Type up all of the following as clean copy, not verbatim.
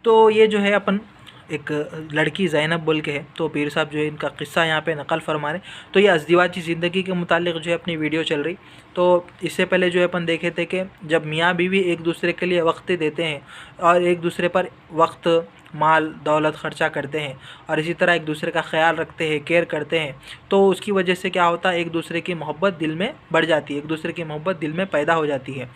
तो ये जो है अपन एक लड़की ज़ैनब बोल के है, तो पीर साहब जो है इनका किस्सा यहाँ पे नकल फरमा रहे। तो ये अज़दिवाजी ज़िंदगी के मुतालिक जो है अपनी वीडियो चल रही। तो इससे पहले जो है अपन देखे थे कि जब मियाँ बीवी एक दूसरे के लिए वक्त देते हैं और एक दूसरे पर वक्त, माल दौलत ख़र्चा करते हैं और इसी तरह एक दूसरे का ख्याल रखते हैं, केयर करते हैं, तो उसकी वजह से क्या होता है, एक दूसरे की मोहब्बत दिल में बढ़ जाती है, एक दूसरे की मोहब्बत दिल में पैदा हो जाती है।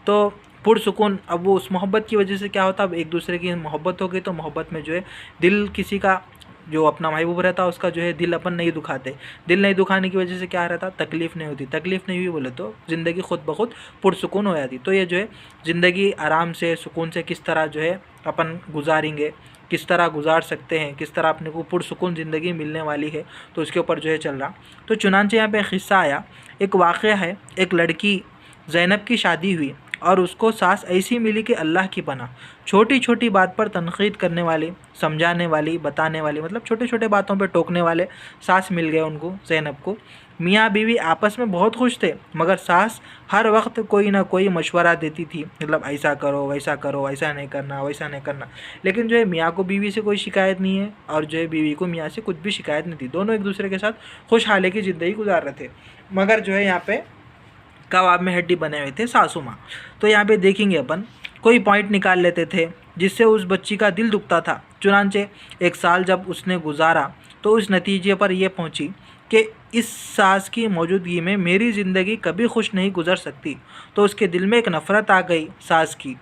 तो पुरसुकून, अब वो उस मोहब्बत की वजह से क्या होता है, अब एक दूसरे की मोहब्बत हो गई तो मोहब्बत में जो है दिल किसी का जो अपना महबूब रहता है उसका जो है दिल अपन नहीं दुखाते। दिल नहीं दुखाने की वजह से क्या रहता, तकलीफ़ नहीं होती। तकलीफ़ नहीं हुई बोले तो ज़िंदगी खुद ब खुद पुरसुकून हो जाती। तो ये जो है ज़िंदगी आराम से सुकून से किस तरह जो है अपन गुजारेंगे, किस तरह गुजार सकते हैं, किस तरह अपने को पुरसुकून ज़िंदगी मिलने वाली है, तो उसके ऊपर जो है चल रहा। तो चुनांचे यहाँ पे एक किस्सा आया, एक वाक़या है। एक लड़की ज़ैनब की शादी हुई और उसको सास ऐसी मिली कि अल्लाह की पनाह। छोटी छोटी बात पर तनक़ीद करने वाली, समझाने वाली, बताने वाली, मतलब छोटे छोटे बातों पे टोकने वाले सास मिल गए उनको, ज़ैनब को। मियाँ बीवी आपस में बहुत खुश थे, मगर सास हर वक्त कोई ना कोई मशवरा देती थी, मतलब ऐसा करो, वैसा करो, ऐसा नहीं करना, वैसा नहीं करना। लेकिन जो है मियाँ को बीवी से कोई शिकायत नहीं है और जो है बीवी को मियाँ से कुछ भी शिकायत नहीं थी। दोनों एक दूसरे के साथ खुशहाली की ज़िंदगी गुजार रहे थे। मगर जो है यहाँ पे कबाब में हड्डी बने हुए थे सासू माँ। तो यहाँ पे देखेंगे अपन कोई पॉइंट निकाल लेते थे जिससे उस बच्ची का दिल दुखता था। चुनांचे एक साल जब उसने गुजारा तो उस नतीजे पर यह पहुँची कि इस सास की मौजूदगी में मेरी ज़िंदगी कभी खुश नहीं गुजर सकती। तो उसके दिल में एक नफ़रत आ गई, सास की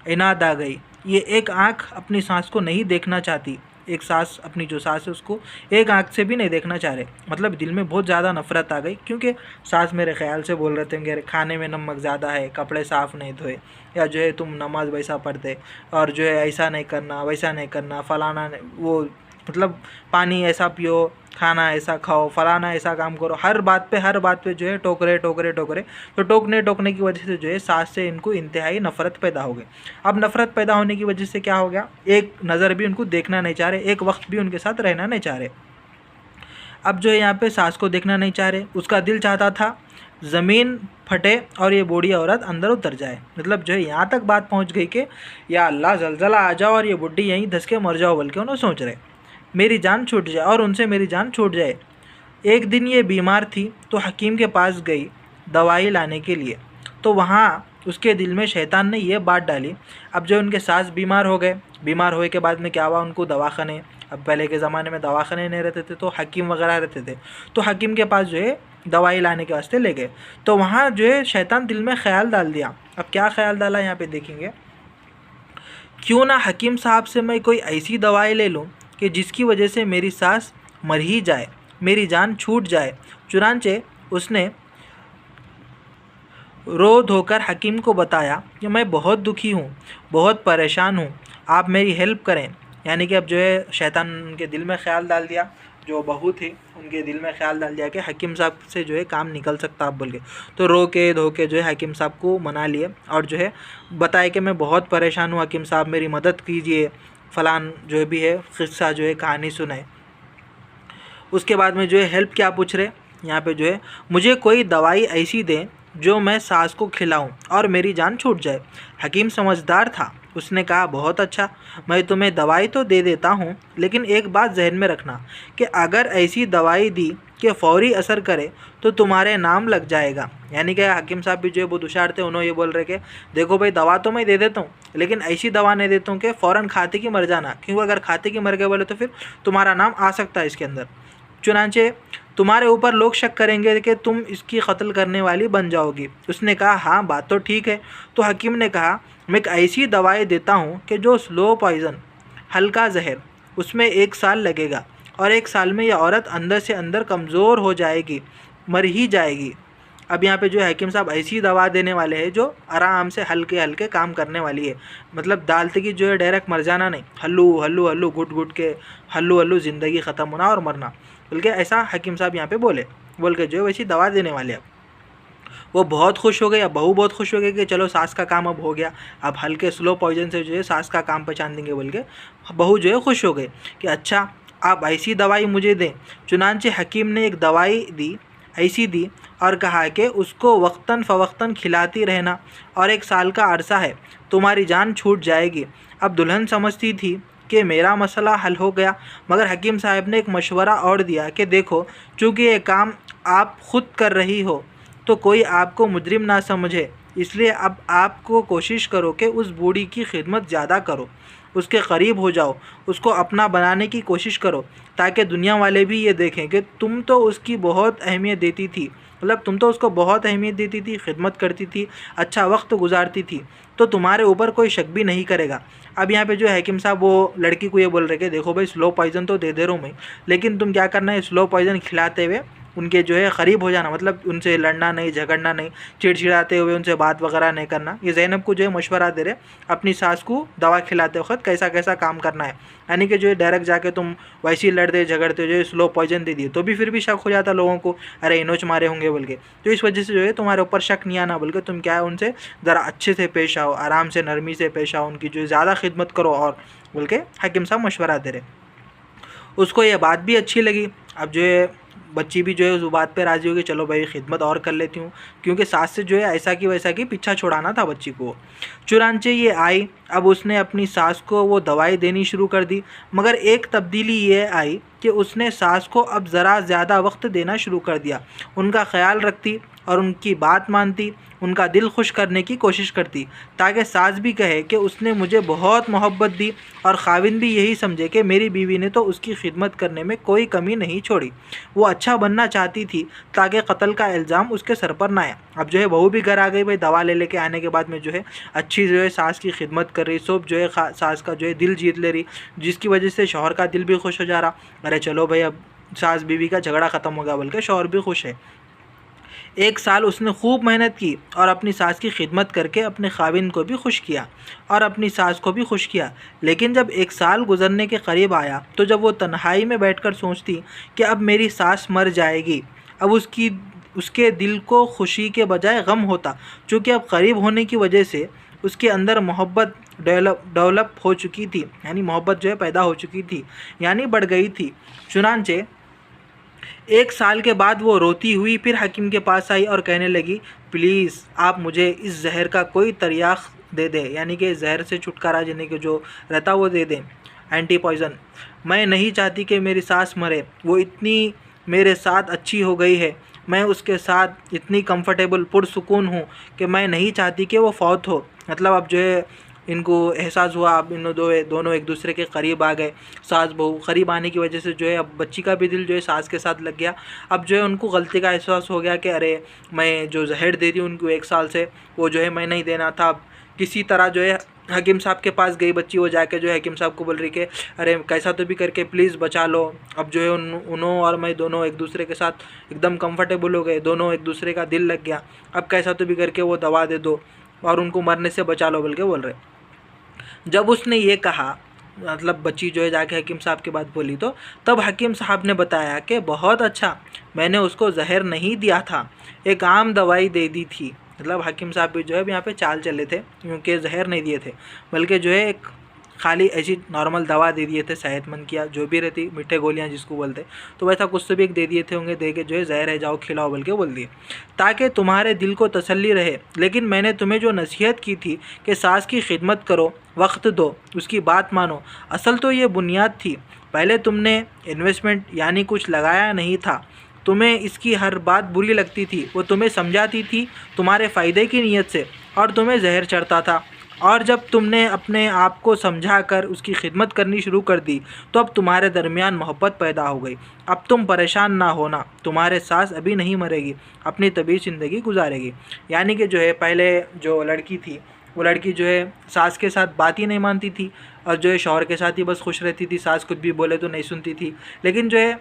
इनाद आ गई। ये एक आँख अपनी सास को नहीं देखना चाहती, एक सास अपनी जो सास है उसको एक आँख से भी नहीं देखना चाह रहे। मतलब दिल में बहुत ज़्यादा नफ़रत आ गई, क्योंकि सास मेरे ख्याल से बोल रहे थे कि खाने में नमक ज़्यादा है, कपड़े साफ़ नहीं धोए, या जो है तुम नमाज वैसा पढ़ते और जो है ऐसा नहीं करना, वैसा नहीं करना, फलाना वो, मतलब पानी ऐसा पियो, खाना ऐसा खाओ, फलाना ऐसा काम करो। हर बात पे जो है टोकरे टोकरे टोकरे। तो टोकने की वजह से जो है सास से इनको इंतहाई नफ़रत पैदा हो गई। अब नफ़रत पैदा होने की वजह से क्या हो गया, एक नज़र भी उनको देखना नहीं चाह रहे, एक वक्त भी उनके साथ रहना नहीं चाह रहे। अब जो है यहाँ पे सास को देखना नहीं चाह रहे, उसका दिल चाहता था ज़मीन फटे और ये बूढ़ी औरत अंदर उतर जाए। मतलब जो है यहाँ तक बात पहुँच गई कि या अल्लाह ज़लज़ला आ जाओ और ये बुढ़ी यहीं धंस के मर जाओ, बल्कि उन्होंने सोच रहे मेरी जान छूट जाए और उनसे मेरी जान छूट जाए। एक दिन ये बीमार थी तो हकीम के पास गई दवाई लाने के लिए। तो वहाँ उसके दिल में शैतान ने ये बात डाली। अब जो उनके सास बीमार हो गए, बीमार होने के बाद में क्या हुआ, उनको दवाखाने, अब पहले के ज़माने में दवाखाने नहीं रहते थे तो हकीम वगैरह रहते थे, तो हकीम के पास जो है दवाई लाने के वास्ते ले गए। तो वहाँ जो है शैतान दिल में ख्याल डाल दिया। अब क्या ख्याल डाला यहाँ पे देखेंगे, क्यों ना हकीम साहब से मैं कोई ऐसी दवाई ले लूँ कि जिसकी वजह से मेरी सास मर ही जाए, मेरी जान छूट जाए। चुनांचे उसने रो धोकर हकीम को बताया कि मैं बहुत दुखी हूँ, बहुत परेशान हूँ, आप मेरी हेल्प करें। यानी कि अब जो है शैतान उनके दिल में ख़्याल डाल दिया, जो बहू थी उनके दिल में ख़्याल डाल दिया कि हकीम साहब से जो है काम निकल सकता आप बोल के। तो रो के धो के जो है हकीम साहब को मना लिए और जो है बताया कि मैं बहुत परेशान हूँ हकीम साहब, मेरी मदद कीजिए, फ़लान जो भी है क़िस्सा जो है कहानी सुनाए। उसके बाद में जो है हेल्प क्या पूछ रहे यहाँ पे, जो है मुझे कोई दवाई ऐसी दें जो मैं सास को खिलाऊं और मेरी जान छूट जाए। हकीम समझदार था, उसने कहा बहुत अच्छा, मैं तुम्हें दवाई तो दे देता हूँ, लेकिन एक बात जहन में रखना कि अगर ऐसी दवाई दी कि फ़ौरी असर करे तो तुम्हारे नाम लग जाएगा। यानी कि हकीम साहब भी जो है बहुत होशियार थे, उन्होंने ये बोल रहे कि देखो भाई दवा तो मैं दे देता हूँ, लेकिन ऐसी दवा नहीं देता हूँ कि फ़ौरन खाते की मर जाना, क्योंकि अगर खाते की मर गए बोले तो फिर तुम्हारा नाम आ सकता है इसके अंदर। चुनांचे तुम्हारे ऊपर लोग शक करेंगे कि तुम इसकी कत्ल करने वाली बन जाओगी। उसने कहा हाँ बात तो ठीक है। तो हकीम ने कहा मैं एक ऐसी दवाई देता हूँ कि जो स्लो पॉइज़न, हल्का जहर, उसमें 1 साल लगेगा और 1 साल में यह औरत अंदर से अंदर कमज़ोर हो जाएगी, मर ही जाएगी। अब यहाँ पे जो है हकीम साहब ऐसी दवा देने वाले हैं जो आराम से हल्के हल्के काम करने वाली है। मतलब डालते की जो है डायरेक्ट मर जाना नहीं, हल्लू हल्लू हल्लू घुट घुट के हल्लू हल्लू ज़िंदगी ख़त्म होना और मरना, बल्कि ऐसा हकीम साहब यहाँ पे बोल के जो है वैसी दवा देने वाले। अब वो बहुत खुश हो गए, अब बहू बहुत खुश हो गई कि चलो सास का काम अब हो गया, अब हल्के स्लो पॉइजन से जो है सास का काम पहचान देंगे बोल के बहू जो है खुश हो गई कि अच्छा आप ऐसी दवाई मुझे दें। चुनांचे हकीम ने एक दवाई दी ऐसी दी और कहा कि उसको वक्तन फ़वक्तन खिलाती रहना और 1 साल का अरसा है, तुम्हारी जान छूट जाएगी। अब दुल्हन समझती थी कि मेरा मसला हल हो गया, मगर हकीम साहब ने एक मशवरा और दिया कि देखो, चूँकि ये काम आप ख़ुद कर रही हो तो कोई आपको मुजरिम ना समझे, इसलिए अब आपको कोशिश करो कि उस बूढ़ी की खिदमत ज़्यादा करो, उसके करीब हो जाओ, उसको अपना बनाने की कोशिश करो, ताकि दुनिया वाले भी ये देखें कि तुम तो उसकी बहुत अहमियत देती थी, मतलब तुम तो उसको बहुत अहमियत देती थी, खिदमत करती थी, अच्छा वक्त गुजारती थी, तो तुम्हारे ऊपर कोई शक भी नहीं करेगा। अब यहाँ पे जो है हकीम साहब वो लड़की को ये बोल रहे कि देखो भाई, स्लो पॉइज़न तो दे रहा हूँ मैं, लेकिन तुम क्या करना है, स्लो पॉइज़न खिलाते हुए उनके जो है करीब हो जाना, मतलब उनसे लड़ना नहीं, झगड़ना नहीं, चिड़चिड़ाते हुए उनसे बात वगैरह नहीं करना। ये ज़ैनब को जो है मशवरा दे रहे अपनी सास को दवा खिलाते वक्त कैसा कैसा काम करना है, यानी कि जो है डायरेक्ट जाके तुम वैसे ही लड़ते झगड़ते जो है स्लो पॉइजन दे दिए तो भी फिर भी शक हो जाता लोगों को, अरे इनोच मारे होंगे बोल के। तो इस वजह से जो है तुम्हारे ऊपर शक नहीं आना, बल्कि तुम क्या है उनसे ज़रा अच्छे से पेश आओ, आराम से नरमी से पेश आओ, उनकी जो है ज़्यादा खिदमत करो और बोल के हकीम साहब मशवरा दे रहे। उसको ये बात भी अच्छी लगी। अब जो है बच्ची भी जो है उस बात पे राज़ी होगी, चलो भाई खिदमत और कर लेती हूँ, क्योंकि सास से जो है ऐसा की वैसा की पीछा छुड़ाना था बच्ची को। चुनांचे ये आई, अब उसने अपनी सास को वो दवाई देनी शुरू कर दी, मगर एक तब्दीली ये आई कि उसने सास को अब ज़रा ज़्यादा वक्त देना शुरू कर दिया, उनका ख्याल रखती और उनकी बात मानती, उनका दिल खुश करने की कोशिश करती, ताकि सास भी कहे कि उसने मुझे बहुत मोहब्बत दी और खाविंद भी यही समझे कि मेरी बीवी ने तो उसकी खिदमत करने में कोई कमी नहीं छोड़ी। वो अच्छा बनना चाहती थी ताकि कत्ल का इल्ज़ाम उसके सर पर ना आए। अब जो है बहू भी घर आ गई भाई, दवा ले लेके आने के बाद में जो है अच्छी जो है सास की खिदमत कर रही, सब जो है सास का जो है दिल जीत ले रही, जिसकी वजह से शौहर का दिल भी खुश हो जा रहा। अरे चलो भाई, अब सास बीवी का झगड़ा ख़त्म हो गया बोल के शौहर भी खुश है। 1 साल उसने खूब मेहनत की और अपनी सास की खिदमत करके अपने खाविंद को भी खुश किया और अपनी सास को भी खुश किया। लेकिन जब 1 साल गुजरने के करीब आया तो जब वो तन्हाई में बैठकर सोचती कि अब मेरी सास मर जाएगी, अब उसके दिल को खुशी के बजाय गम होता, क्योंकि अब करीब होने की वजह से उसके अंदर मोहब्बत डेवलप हो चुकी थी, यानी मोहब्बत जो है पैदा हो चुकी थी, यानी बढ़ गई थी। चुनांचे 1 साल के बाद वो रोती हुई फिर हकीम के पास आई और कहने लगी, प्लीज़ आप मुझे इस जहर का कोई तरियाक़ दे दे, यानी कि जहर से छुटकारा देने के जो रहता वो दे दें, एंटी पॉइज़न। मैं नहीं चाहती कि मेरी सास मरे, वो इतनी मेरे साथ अच्छी हो गई है, मैं उसके साथ इतनी कंफर्टेबल पुरसुकून हूँ कि मैं नहीं चाहती कि वो फौत हो। मतलब अब जो है इनको एहसास हुआ, अब इन दोनों एक दूसरे के करीब आ गए। सास बहू करीब आने की वजह से जो है अब बच्ची का भी दिल जो है सास के साथ लग गया। अब जो है उनको गलती का एहसास हो गया कि अरे मैं जो जहर दे रही हूँ उनको 1 साल से, वो जो है मैं नहीं देना था। अब किसी तरह जो है हकीम साहब के पास गई बच्ची, वो जाके जो है हकीम साहब को बोल रही कि अरे कैसा तो भी करके प्लीज़ बचा लो। अब जो है उन्होंने और मैं दोनों एक दूसरे के साथ एकदम कंफर्टेबल हो गए, दोनों एक दूसरे का दिल लग गया, अब कैसा तो भी करके वो दवा दे दो और उनको मरने से बचा लो बोल के बोल रहे। जब उसने ये कहा, मतलब बच्ची जो है जाके हकीम साहब के बात बोली, तो तब हकीम साहब ने बताया कि बहुत अच्छा, मैंने उसको जहर नहीं दिया था, एक आम दवाई दे दी थी। मतलब हकीम साहब भी जो है यहाँ पे चाल चले थे, क्योंकि जहर नहीं दिए थे, बल्कि जो है एक खाली ऐसी नॉर्मल दवा दे दिए थे, सेहतमंद किया जो भी रहती, मीठे गोलियां जिसको बोलते, तो वैसा कुछ तो भी एक दे दिए थे होंगे, दे के जो है जहर है जाओ खिलाओ बोल के बोल दिए, ताकि तुम्हारे दिल को तसल्ली रहे। लेकिन मैंने तुम्हें जो नसीहत की थी कि सास की खिदमत करो, वक्त दो, उसकी बात मानो, असल तो ये बुनियाद थी। पहले तुमने इन्वेस्टमेंट यानी कुछ लगाया नहीं था, तुम्हें इसकी हर बात बुरी लगती थी, वो तुम्हें समझाती थी तुम्हारे फ़ायदे की नीयत से, और तुम्हें जहर चढ़ता था। और जब तुमने अपने आप को समझा कर उसकी खिदमत करनी शुरू कर दी, तो अब तुम्हारे दरमियान मोहब्बत पैदा हो गई। अब तुम परेशान ना होना, तुम्हारे सास अभी नहीं मरेगी, अपनी तबीयत ज़िंदगी गुजारेगी। यानी कि जो है पहले जो लड़की थी, वो लड़की जो है सास के साथ बात ही नहीं मानती थी और जो है शौहर के साथ ही बस खुश रहती थी, सास कुछ भी बोले तो नहीं सुनती थी। लेकिन जो है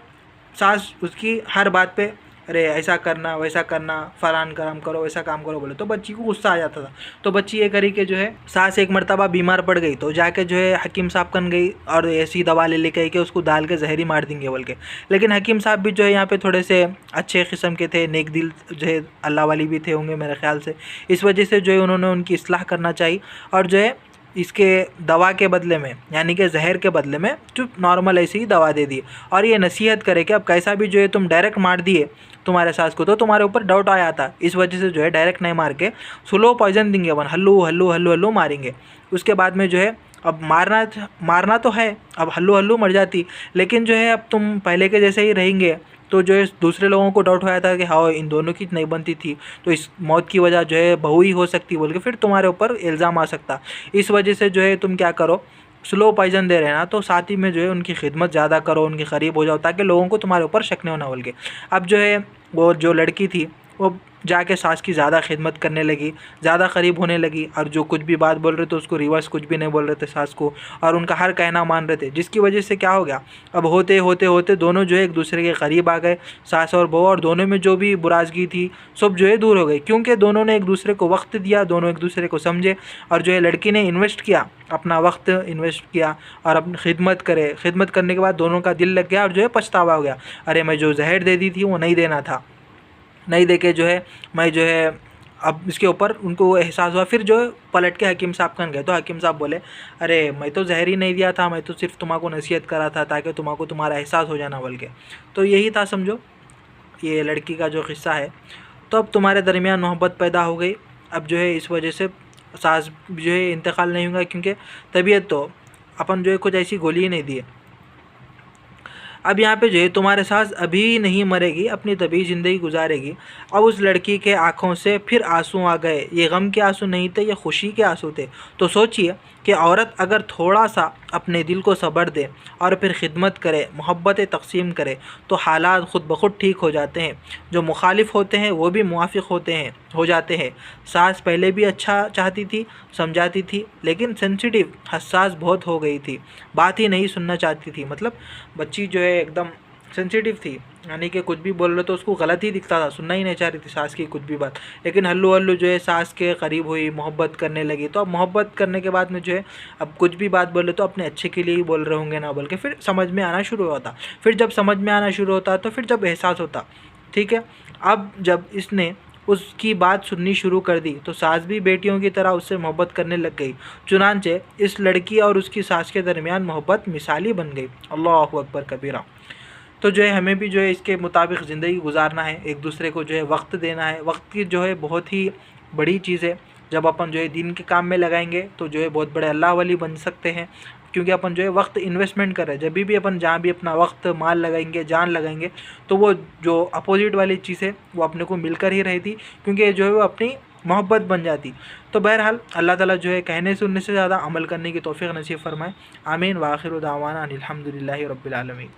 सास उसकी हर बात पे अरे ऐसा करना वैसा करना, फलान काम करो वैसा काम करो बोले, तो बच्ची को गुस्सा आ जाता था। तो बच्ची ये करी कि जो है सास एक मरतबा बीमार पड़ गई, तो जाके जो है हकीम साहब कन गई और ऐसी दवा ले लेके आई कि उसको डाल के जहर ही मार देंगे बोल के। लेकिन हकीम साहब भी जो है यहाँ पे थोड़े से अच्छे किस्म के थे, नेक दिल जो है अल्लाह वाली भी थे होंगे मेरे ख्याल से, इस वजह से जो है उन्होंने उनकी इस्लाह करना चाहिए और जो है इसके दवा के बदले में, यानी कि जहर के बदले में चुप नॉर्मल ऐसी ही दवा दे दी और ये नसीहत करे कि अब कैसा भी जो है तुम डायरेक्ट मार दिए तुम्हारे सास को तो तुम्हारे ऊपर डाउट आया था, इस वजह से जो है डायरेक्ट नहीं मार के स्लो पॉइजन देंगे अपन, हल्लू हल्लू हल्लू हल्लू मारेंगे। उसके बाद में जो है अब मारना तो है, अब हल्लू हल्लू मर जाती, लेकिन जो है अब तुम पहले के जैसे ही रहेंगे तो जो है दूसरे लोगों को डाउट होया था कि हाँ इन दोनों की नहीं बनती थी तो इस मौत की वजह जो है बहू ही हो सकती बोल के फिर तुम्हारे ऊपर इल्ज़ाम आ सकता। इस वजह से जो है तुम क्या करो, स्लो पॉइजन दे रहे हैं ना तो साथ ही में जो है उनकी खिदमत ज़्यादा करो, उनके करीब हो जाओ ताकि लोगों को तुम्हारे ऊपर शक नहीं होना बोल के। अब जो है वो जो लड़की थी वो जाके सास की ज़्यादा खिदमत करने लगी, ज़्यादा करीब होने लगी और जो कुछ भी बात बोल रहे थे उसको रिवर्स कुछ भी नहीं बोल रहे थे सास को और उनका हर कहना मान रहे थे, जिसकी वजह से क्या हो गया, अब होते होते होते दोनों जो है एक दूसरे के करीब आ गए, सास और बहू, और दोनों में जो भी बुराजगी थी सब जो है दूर हो गई क्योंकि दोनों ने एक दूसरे को वक्त दिया, दोनों एक दूसरे को समझे और जो है लड़की ने इन्वेस्ट किया, अपना वक्त इन्वेस्ट किया और अपनी खिदमत करने के बाद दोनों का दिल लग गया और जो है पछतावा हो गया, अरे मैं जो जहर दे दी थी वो नहीं देना था, नहीं देके जो है मैं जो है अब इसके ऊपर उनको एहसास हुआ। फिर जो है पलट के हकीम साहब कन गए तो हकीम साहब बोले अरे मैं तो जहर ही नहीं दिया था, मैं तो सिर्फ तुम्हारा नसीहत करा था ताकि तुम्हारा तुम्हारा एहसास हो जाना बोल के। तो यही था समझो ये लड़की का जो किस्सा है। तो अब तुम्हारे दरमियान मोहब्बत पैदा हो गई, अब जो है इस वजह से सास जो है इंतकाल नहीं होगा क्योंकि तबीयत तो अपन जो है कुछ ऐसी गोली ही नहीं दी है। अब यहाँ पे जो है तुम्हारे सास अभी नहीं मरेगी, अपनी तभी ज़िंदगी गुजारेगी। अब उस लड़की के आँखों से फिर आंसू आ गए, ये गम के आंसू नहीं थे, ये खुशी के आंसू थे। तो सोचिए कि औरत अगर थोड़ा सा अपने दिल को सब्र दे और फिर खिदमत करे, मोहब्बतें तक़सीम करे तो हालात ख़ुद ब खुद ठीक हो जाते हैं। जो मुखालिफ होते हैं वो भी मुवाफ़िक़ हो जाते हैं। सास पहले भी अच्छा चाहती थी, समझाती थी, लेकिन सेंसिटिव हसास बहुत हो गई थी, बात ही नहीं सुनना चाहती थी। मतलब बच्ची जो है एकदम सेंसिटिव थी, यानी कि कुछ भी बोल रहे तो उसको गलत ही दिखता था, सुनना ही नहीं चाह रही थी सास की कुछ भी बात। लेकिन हल्लू हल्लू जो है सास के करीब हुई, मोहब्बत करने लगी। तो अब मोहब्बत करने के बाद में जो है अब कुछ भी बात बोले तो अपने अच्छे के लिए ही बोल रहे होंगे ना बोल के फिर समझ में आना शुरू होता। फिर जब समझ में आना शुरू होता तो फिर जब एहसास होता, ठीक है। अब जब इसने उसकी बात सुननी शुरू कर दी तो सास भी बेटियों की तरह उससे मोहब्बत करने लग गई। चुनांचे इस लड़की और उसकी सास के दरमियान मोहब्बत मिसाली बन गई। अल्लाहु अकबर कबीरा। तो जो है हमें भी जो है इसके मुताबिक ज़िंदगी गुजारना है, एक दूसरे को जो है वक्त देना है। वक्त की जो है बहुत ही बड़ी चीज़ है, जब अपन जो है दिन के काम में लगाएंगे तो जो है बहुत बड़े अल्लाह वली बन सकते हैं, क्योंकि अपन जो है वक्त इन्वेस्टमेंट कर रहे हैं। जब भी अपन जहाँ भी अपना वक्त माल लगाएंगे, जान लगाएंगे, तो वो जो अपोजिट वाली चीज़ है वो अपने को मिलकर ही रहती, क्योंकि जो है वो अपनी मोहब्बत बन जाती। तो बहरहाल अल्लाह ताला जो है कहने सुनने से ज़्यादा अमल करने की तौफीक नसीब फरमाए। आमीन। व आखिर दावाना अनिल हम्दुलिल्लाहि रब्बिल आलमीन।